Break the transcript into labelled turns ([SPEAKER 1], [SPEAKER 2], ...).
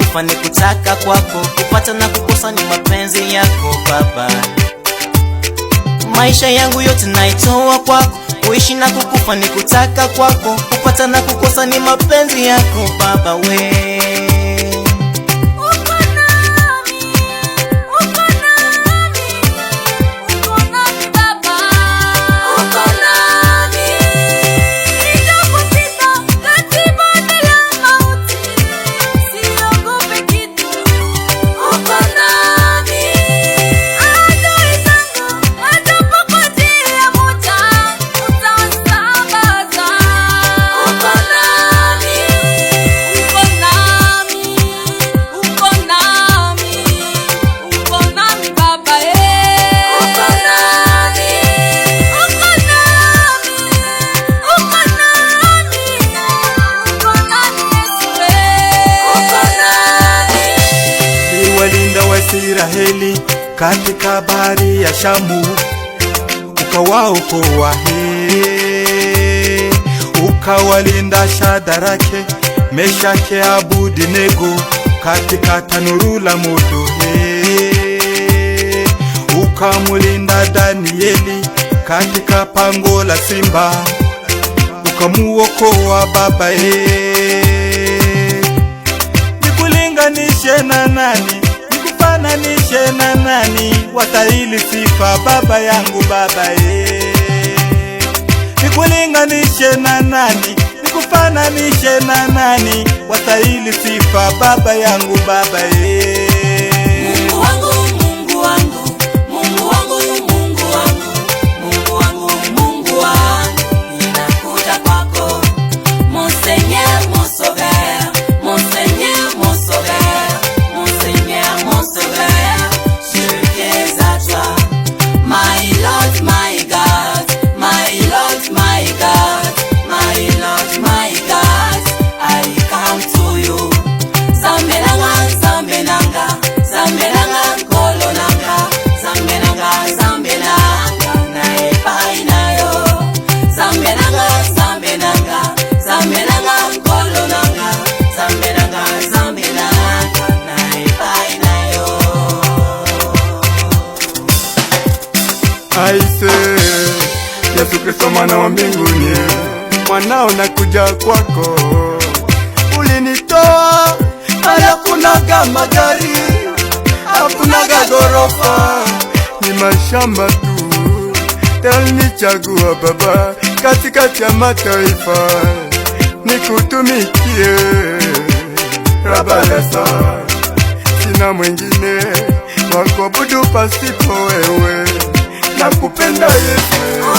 [SPEAKER 1] sifa ni kutaka kwako, kupata na kukosa ni mapenzi yako Baba. Maisha yangu yote naitoa kwako, kuishi na kukufa ni kutaka kwako, kupata na kukosa ni mapenzi yako Baba we.
[SPEAKER 2] Israeli katika bahari ya Shamu, ukawaokoa ukawalinda Shadrake, Meshake, Abednego katika tanuru la moto ukamulinda Danieli katika pango la simba, ukamuokoa Baba nikulinganishe na nani? Nikufananishe na nani? Wastahili sifa Baba yangu Baba Nikulinganishe na nani? Nikufananishe na nani? Wastahili sifa Baba yangu Baba
[SPEAKER 3] Mungu wangu, Mungu wangu, Mungu wangu, Mungu wangu, Mungu wangu, Mungu wangu, ninakuja kwako. Mon Seigneur, mon Sauveur, mon Seigneur, mon Sauveur, mon Seigneur, mon Sauveur, je viens à toi. My Lord, my God, my Lord, my God, my Lord, my God, I come to you. Zambelanga, Zambelanga, Zambelanga, Kolonanga, Zambelanga, Zambelanga, Naipai nayo. Zambelanga, Zambelanga, Zambelanga, Kolonanga, Zambelanga, Zambelanga, Naipai nayo.
[SPEAKER 2] Aise, Yesu Kristo mwana wa mbinguni, mwanao nakuja kwako. Ulinitoa, hakunaga magari, hakunaga gorofa, ni mashamba tu. Ulinichagua Baba katikati ya mataifa, nikutumikie Rabalesa. Sina mwingine wa kuabudu pasipo wewe, nakupenda Yesu.